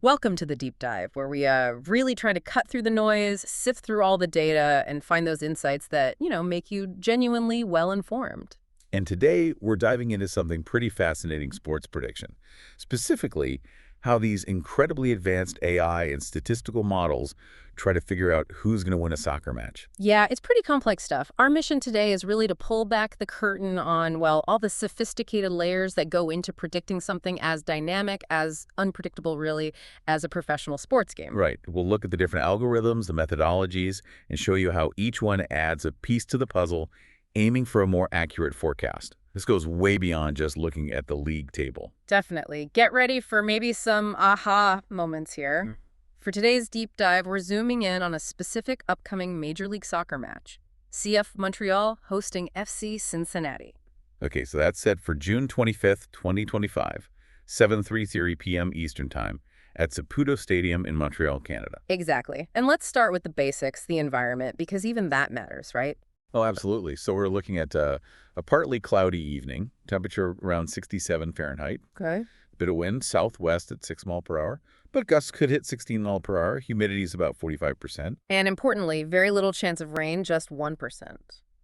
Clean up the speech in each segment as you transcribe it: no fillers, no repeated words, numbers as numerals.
Welcome to the deep dive, where we really try to cut through the noise, sift through all the data, and find those insights that, make you genuinely well-informed. And today, we're diving into something pretty fascinating: sports prediction. Specifically, how these incredibly advanced AI and statistical models try to figure out who's going to win a soccer match. Yeah, it's pretty complex stuff. Our mission today is really to pull back the curtain on, well, all the sophisticated layers that go into predicting something as dynamic, as unpredictable, really, as a professional sports game. Right. We'll look at the different algorithms, the methodologies, and show you how each one adds a piece to the puzzle, aiming for a more accurate forecast. This goes way beyond just looking at the league table. Definitely. Get ready for maybe some aha moments here. For today's deep dive, we're zooming in on a specific upcoming Major League Soccer match. CF Montreal hosting FC Cincinnati. Okay, so that's set for June 25th, 2025, 7:30 p.m. Eastern Time at Saputo Stadium in Montreal, Canada. Exactly. And let's start with the basics, the environment, because even that matters, right? Oh, absolutely. So we're looking at a partly cloudy evening, temperature around 67 Fahrenheit, Okay. bit of wind southwest at 6 miles per hour, but gusts could hit 16 miles per hour. Humidity is about 45%. And importantly, very little chance of rain, just 1%.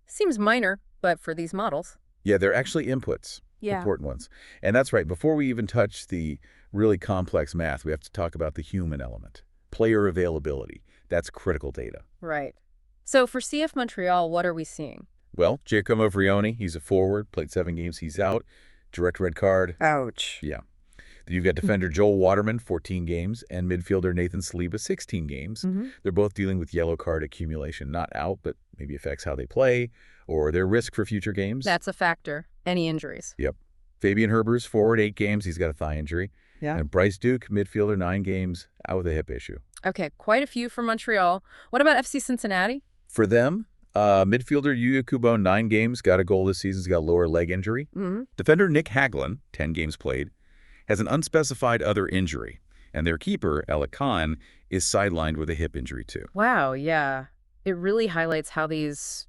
Seems minor, but for these models. Yeah, they're actually inputs, Yeah. important ones. And that's right. Before we even touch the really complex math, we have to talk about the human element, player availability. That's critical data. Right. So for CF Montreal, what are we seeing? Well, Giacomo Vrioni, he's a forward, played 7 games, he's out. Direct red card. Ouch. Yeah. Then you've got defender Joel Waterman, 14 games, and midfielder Nathan Saliba, 16 games. They're both dealing with yellow card accumulation, not out, but maybe affects how they play or their risk for future games. That's a factor. Any injuries? Yep. Fabian Herbers, forward, 8 games, he's got a thigh injury. Yeah. And Bryce Duke, midfielder, 9 games, out with a hip issue. Okay, quite a few for Montreal. What about FC Cincinnati? For them, midfielder Yuya Kubo, 9 games, got a goal this season, he's got a lower leg injury. Defender Nick Hagelin, 10 games played, has an unspecified other injury. And their keeper, Alec Khan, is sidelined with a hip injury too. Wow, yeah. It really highlights how these,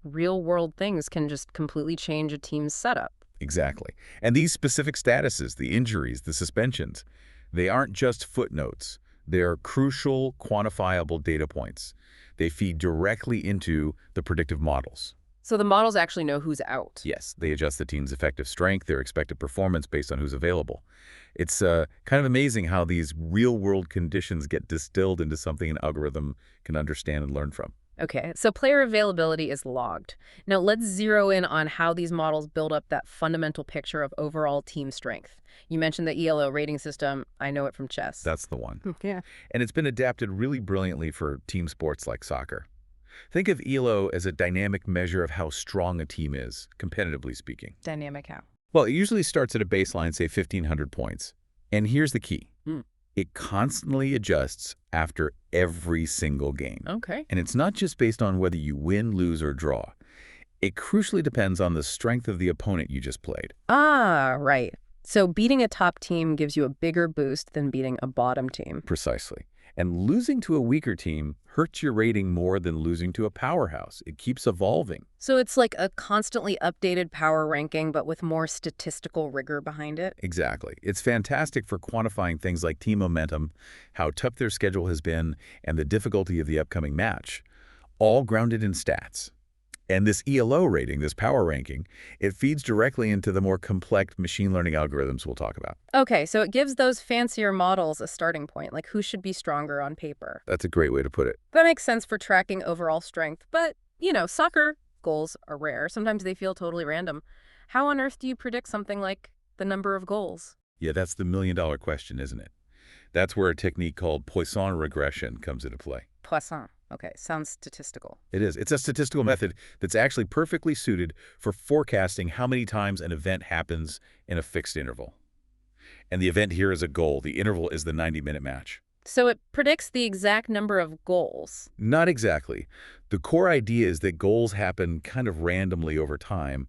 real-world things can just completely change a team's setup. Exactly. And these specific statuses, the injuries, the suspensions, they aren't just footnotes. They're crucial, quantifiable data points. They feed directly into the predictive models. So the models actually know who's out. Yes, they adjust the team's effective strength, their expected performance based on who's available. It's kind of amazing how these real-world conditions get distilled into something an algorithm can understand and learn from. Okay, so player availability is logged. Now let's zero in on how these models build up that fundamental picture of overall team strength. You mentioned the ELO rating system. I know it from chess. That's the one. Yeah. And it's been adapted really brilliantly for team sports like soccer. Think of ELO as a dynamic measure of how strong a team is, competitively speaking. Dynamic how? Well, it usually starts at a baseline, say 1,500 points. And here's the key. It constantly adjusts after every single game. Okay. And it's not just based on whether you win, lose, or draw. It crucially depends on the strength of the opponent you just played. Ah, right. So beating a top team gives you a bigger boost than beating a bottom team. Precisely. And losing to a weaker team hurts your rating more than losing to a powerhouse. It keeps evolving. So it's like a constantly updated power ranking, but with more statistical rigor behind it? Exactly. It's fantastic for quantifying things like team momentum, how tough their schedule has been, and the difficulty of the upcoming match, all grounded in stats. And this ELO rating, this power ranking, it feeds directly into the more complex machine learning algorithms we'll talk about. Okay, so it gives those fancier models a starting point, like who should be stronger on paper. That's a great way to put it. That makes sense for tracking overall strength. But, soccer goals are rare. Sometimes they feel totally random. How on earth do you predict something like the number of goals? Yeah, that's the million-dollar question, isn't it? That's where a technique called Poisson regression comes into play. Poisson. Okay, sounds statistical. It is. It's a statistical method that's actually perfectly suited for forecasting how many times an event happens in a fixed interval. And the event here is a goal. The interval is the 90-minute match. So it predicts the exact number of goals. Not exactly. The core idea is that goals happen kind of randomly over time,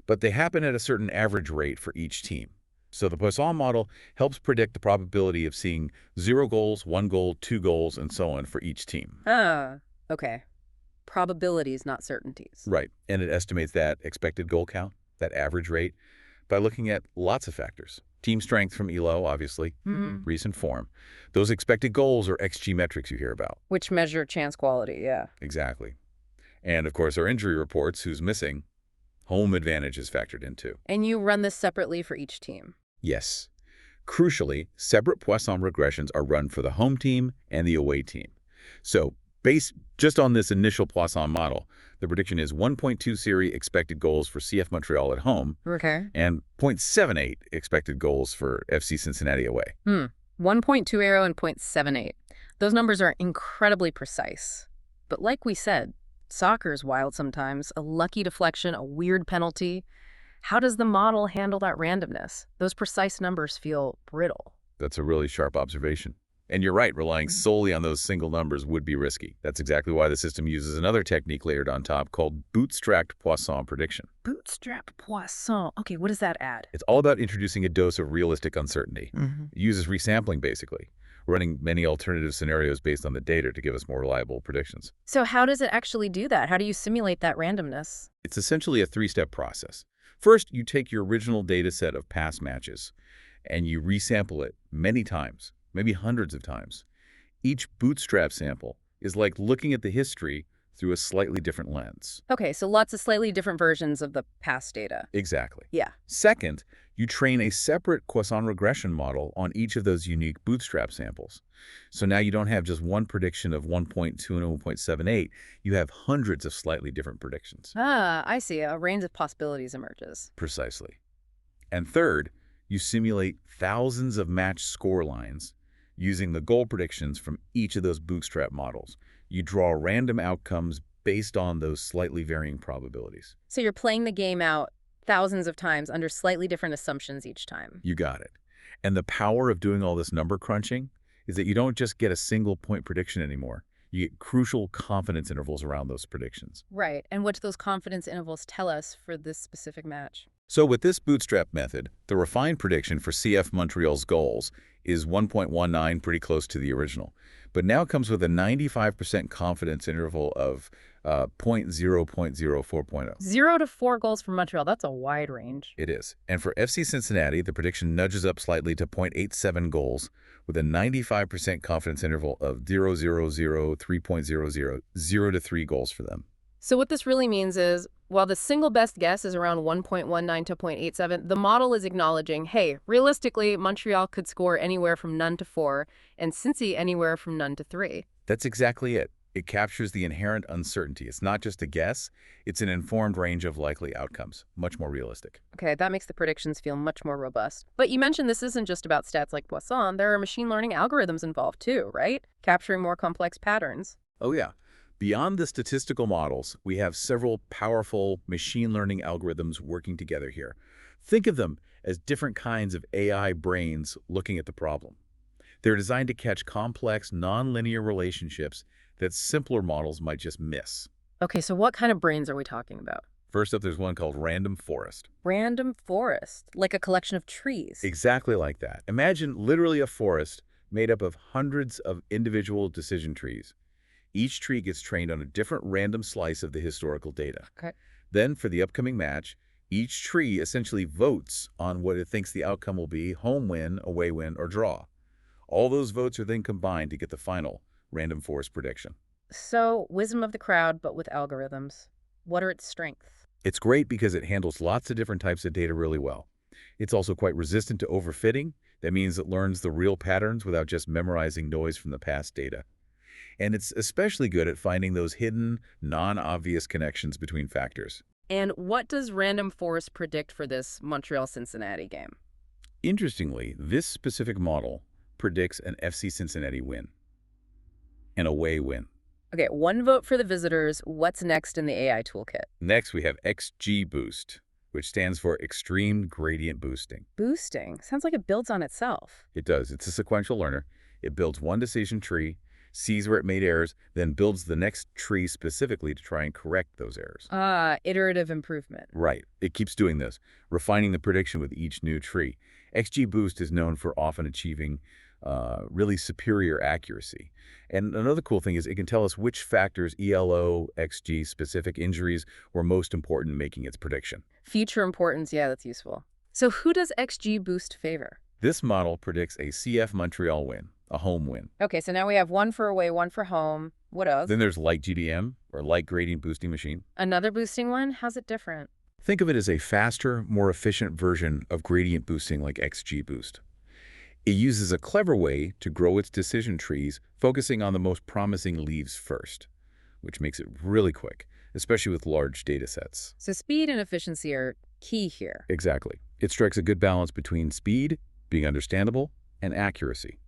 but they happen at a certain average rate for each team. So the Poisson model helps predict the probability of seeing 0 goals, 1 goal, 2 goals, and so on for each team. Ah, okay. Probabilities, not certainties. Right. And it estimates that expected goal count, that average rate, by looking at lots of factors. Team strength from ELO, obviously, recent form. Those expected goals or XG metrics you hear about. Which measure chance quality, yeah. Exactly. And, of course, our injury reports, who's missing. Home advantage is factored in, too. And you run this separately for each team? Yes. Crucially, separate Poisson regressions are run for the home team and the away team. So, based just on this initial Poisson model, the prediction is 1.2 series expected goals for CF Montreal at home and 0.78 expected goals for FC Cincinnati away. 1.20 and 0.78. Those numbers are incredibly precise. But like we said, soccer's wild sometimes. A lucky deflection, a weird penalty. How does the model handle that randomness? Those precise numbers feel brittle. That's a really sharp observation. And you're right, relying solely on those single numbers would be risky. That's exactly why the system uses another technique layered on top called bootstrapped Poisson prediction. Bootstrapped Poisson. Okay, what does that add? It's all about introducing a dose of realistic uncertainty. It uses resampling, basically, running many alternative scenarios based on the data to give us more reliable predictions. So how does it actually do that? How do you simulate that randomness? It's essentially a three-step process. First, you take your original data set of past matches, and you resample it many times, maybe hundreds of times. Each bootstrap sample is like looking at the history through a slightly different lens. Okay, so lots of slightly different versions of the past data. Exactly. Yeah. Second, you train a separate Poisson regression model on each of those unique bootstrap samples. So now you don't have just one prediction of 1.2 and 1.78. You have hundreds of slightly different predictions. Ah, I see. A range of possibilities emerges. Precisely. And third, you simulate thousands of match score lines using the goal predictions from each of those bootstrap models. You draw random outcomes based on those slightly varying probabilities. So you're playing the game out thousands of times under slightly different assumptions each time. You got it. And the power of doing all this number crunching is that you don't just get a single point prediction anymore. You get crucial confidence intervals around those predictions. Right. And what do those confidence intervals tell us for this specific match? So with this bootstrap method, the refined prediction for CF Montreal's goals is 1.19, pretty close to the original. But now it comes with a 95% confidence interval of 0.04.0. 0 to 4 goals for Montreal. That's a wide range. It is. And for FC Cincinnati, the prediction nudges up slightly to 0.87 goals with a 95% confidence interval of 0, 0, 0, 3.00, 0 to 3 goals for them. So what this really means is, while the single best guess is around 1.19 to 0.87, the model is acknowledging, hey, realistically, Montreal could score anywhere from none to 4, and Cincy anywhere from none to 3. That's exactly it. It captures the inherent uncertainty. It's not just a guess, it's an informed range of likely outcomes, much more realistic. Okay, that makes the predictions feel much more robust. But you mentioned this isn't just about stats like Poisson. There are machine learning algorithms involved too, right? Capturing more complex patterns. Oh yeah. Beyond the statistical models, we have several powerful machine learning algorithms working together here. Think of them as different kinds of AI brains looking at the problem. They're designed to catch complex, nonlinear relationships that simpler models might just miss. Okay, so what kind of brains are we talking about? First up, there's one called random forest. Random forest, like a collection of trees. Exactly like that. Imagine literally a forest made up of hundreds of individual decision trees. Each tree gets trained on a different random slice of the historical data. Okay. Then, for the upcoming match, each tree essentially votes on what it thinks the outcome will be: home win, away win, or draw. All those votes are then combined to get the final random forest prediction. So, wisdom of the crowd, but with algorithms. What are its strengths? It's great because it handles lots of different types of data really well. It's also quite resistant to overfitting. That means it learns the real patterns without just memorizing noise from the past data. And it's especially good at finding those hidden, non-obvious connections between factors. And what does random forest predict for this Montreal-Cincinnati game? Interestingly, this specific model predicts an FC Cincinnati win, an away win. Okay, one vote for the visitors. What's next in the AI toolkit? Next, we have XGBoost, which stands for Extreme Gradient Boosting. Boosting. Sounds like it builds on itself. It does. It's a sequential learner. It builds one decision tree, sees where it made errors, then builds the next tree specifically to try and correct those errors. Iterative improvement. Right. It keeps doing this, refining the prediction with each new tree. XGBoost is known for often achieving really superior accuracy. And another cool thing is it can tell us which factors, ELO, XG, specific injuries, were most important in making its prediction. Feature importance, yeah, that's useful. So who does XGBoost favor? This model predicts a CF Montreal win, a home win. Okay, so now we have one for away, one for home. What else? Then there's LightGBM, or light gradient boosting machine. Another boosting one? How's it different? Think of it as a faster, more efficient version of gradient boosting like XGBoost. It uses a clever way to grow its decision trees, focusing on the most promising leaves first, which makes it really quick, especially with large data sets. So speed and efficiency are key here. Exactly. It strikes a good balance between speed, being understandable, and accuracy.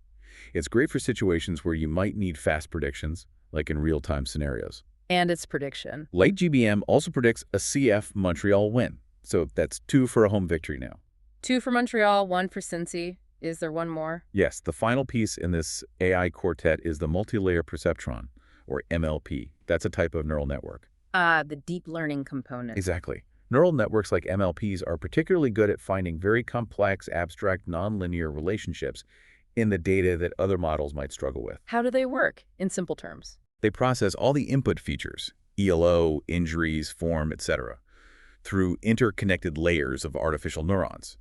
It's great for situations where you might need fast predictions, like in real-time scenarios. And its prediction. LightGBM also predicts a CF Montreal win, so that's 2 for a home victory now. 2 for Montreal, 1 for Cincy. Is there one more? Yes, the final piece in this AI quartet is the multi-layer perceptron, or MLP. That's a type of neural network. The deep learning component. Exactly. Neural networks like MLPs are particularly good at finding very complex, abstract, nonlinear relationships in the data that other models might struggle with. How do they work, in simple terms? They process all the input features, ELO, injuries, form, etc., through interconnected layers of artificial neurons.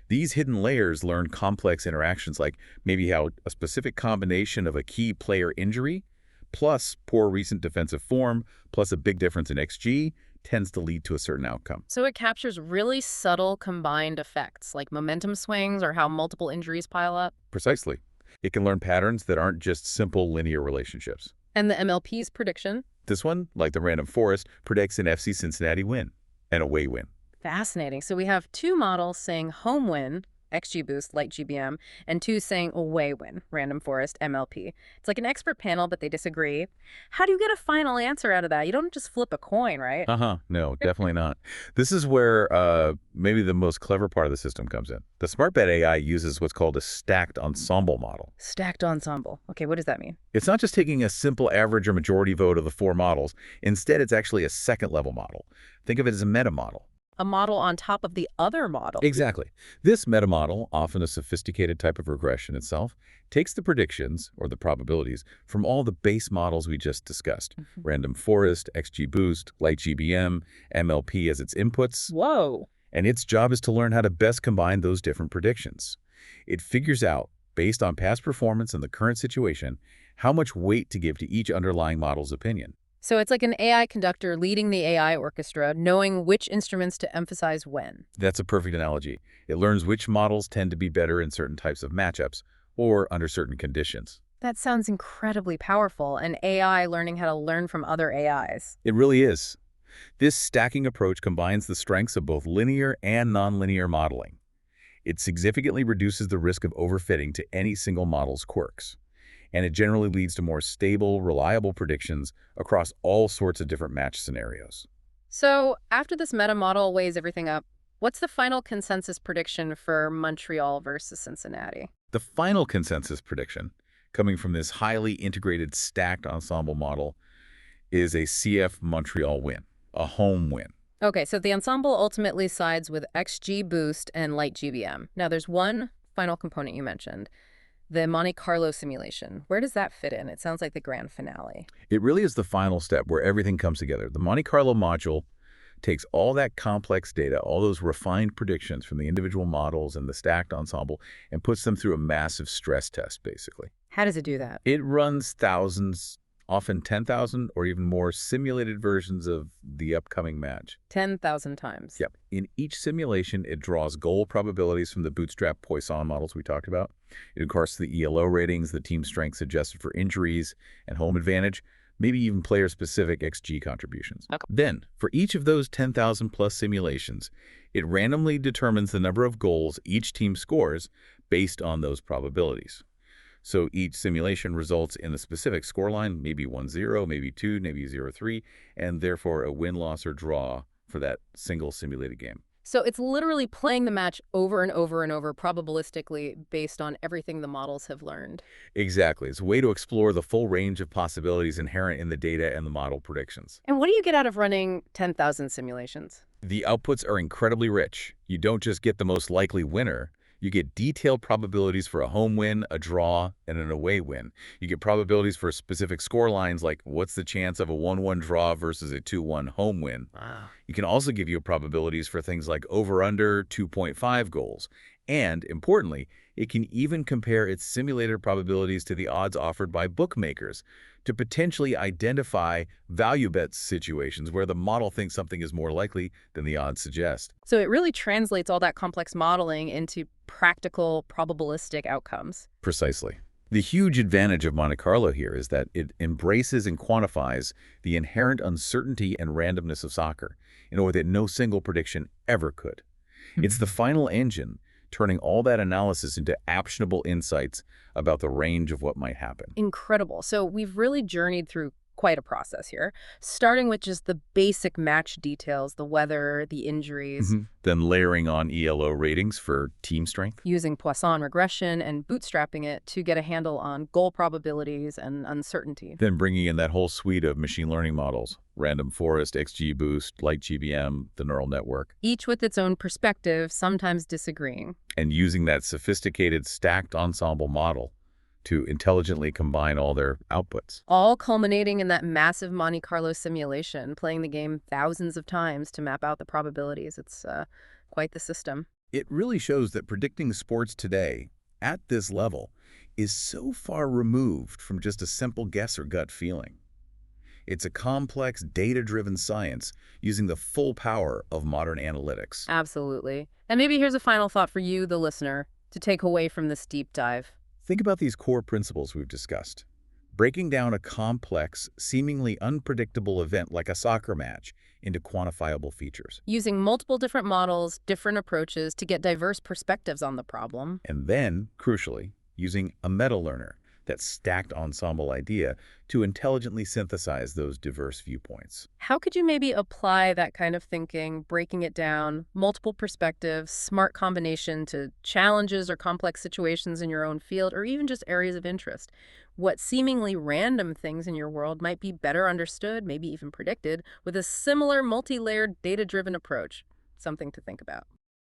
These hidden layers learn complex interactions like maybe how a specific combination of a key player injury plus poor recent defensive form plus a big difference in XG tends to lead to a certain outcome. So it captures really subtle combined effects, like momentum swings or how multiple injuries pile up? Precisely. It can learn patterns that aren't just simple linear relationships. And the MLP's prediction? This one, like the random forest, predicts an FC Cincinnati win, an away win. Fascinating. So we have 2 models saying home win, XGBoost, LightGBM, and 2 saying away win, random forest, MLP. It's like an expert panel, but they disagree. How do you get a final answer out of that? You don't just flip a coin, right? No, definitely not. This is where maybe the most clever part of the system comes in. The SmartBet AI uses what's called a stacked ensemble model. Stacked ensemble. Okay, what does that mean? It's not just taking a simple average or majority vote of the 4 models. Instead, it's actually a second-level model. Think of it as a meta model. A model on top of the other model. Exactly. This meta model, often a sophisticated type of regression itself, takes the predictions, or the probabilities, from all the base models we just discussed. Random forest, XGBoost, LightGBM, MLP as its inputs. Whoa. And its job is to learn how to best combine those different predictions. It figures out, based on past performance and the current situation, how much weight to give to each underlying model's opinion. So it's like an AI conductor leading the AI orchestra, knowing which instruments to emphasize when. That's a perfect analogy. It learns which models tend to be better in certain types of matchups or under certain conditions. That sounds incredibly powerful, an AI learning how to learn from other AIs. It really is. This stacking approach combines the strengths of both linear and nonlinear modeling. It significantly reduces the risk of overfitting to any single model's quirks. And it generally leads to more stable, reliable predictions across all sorts of different match scenarios. So after this meta model weighs everything up, what's the final consensus prediction for Montreal versus Cincinnati? The final consensus prediction, coming from this highly integrated stacked ensemble model, is a CF Montreal win, a home win. Okay, so the ensemble ultimately sides with XGBoost and LightGBM. Now there's one final component you mentioned. The Monte Carlo simulation. Where does that fit in? It sounds like the grand finale. It really is the final step where everything comes together. The Monte Carlo module takes all that complex data, all those refined predictions from the individual models and the stacked ensemble, and puts them through a massive stress test, basically. How does it do that? It runs thousands, often 10,000 or even more simulated versions of the upcoming match. 10,000 times. Yep. In each simulation, it draws goal probabilities from the bootstrapped Poisson models we talked about. It incorporates the ELO ratings, the team strengths adjusted for injuries and home advantage, maybe even player-specific XG contributions. Okay. Then, for each of those 10,000 plus simulations, it randomly determines the number of goals each team scores based on those probabilities. So each simulation results in a specific scoreline, maybe 1-0, maybe 2, maybe 0-3, and therefore a win, loss, or draw for that single simulated game. So it's literally playing the match over and over and over probabilistically based on everything the models have learned. Exactly. It's a way to explore the full range of possibilities inherent in the data and the model predictions. And what do you get out of running 10,000 simulations? The outputs are incredibly rich. You don't just get the most likely winner. You get detailed probabilities for a home win, a draw, and an away win. You get probabilities for specific score lines like what's the chance of a 1-1 draw versus a 2-1 home win. Wow. You can also give you probabilities for things like over-under 2.5 goals. And, importantly, it can even compare its simulated probabilities to the odds offered by bookmakers to potentially identify value bet situations where the model thinks something is more likely than the odds suggest. So it really translates all that complex modeling into practical probabilistic outcomes. Precisely. The huge advantage of Monte Carlo here is that it embraces and quantifies the inherent uncertainty and randomness of soccer in a way that no single prediction ever could. It's the final engine turning all that analysis into actionable insights about the range of what might happen. Incredible. So we've really journeyed through quite a process here, starting with just the basic match details, the weather, the injuries, Then layering on ELO ratings for team strength. using Poisson regression and bootstrapping it to get a handle on goal probabilities and uncertainty. Then bringing in that whole suite of machine learning models, random forest, XGBoost, LightGBM, the neural network, Each with its own perspective, sometimes disagreeing. and using that sophisticated stacked ensemble model to intelligently combine all their outputs. All culminating in that massive Monte Carlo simulation, playing the game thousands of times to map out the probabilities. It's quite the system. It really shows that predicting sports today, at this level, is so far removed from just a simple guess or gut feeling. It's a complex, data-driven science using the full power of modern analytics. Absolutely. And maybe here's a final thought for you, the listener, to take away from this deep dive. Think about these core principles we've discussed. Breaking down a complex, seemingly unpredictable event like a soccer match into quantifiable features. Using multiple different models, different approaches to get diverse perspectives on the problem. And then, crucially, using a meta-learner, that stacked ensemble idea, to intelligently synthesize those diverse viewpoints. How could you maybe apply that kind of thinking, breaking it down, multiple perspectives, smart combination to challenges or complex situations in your own field, or even just areas of interest? What seemingly random things in your world might be better understood, maybe even predicted, with a similar multi-layered data-driven approach? Something to think about.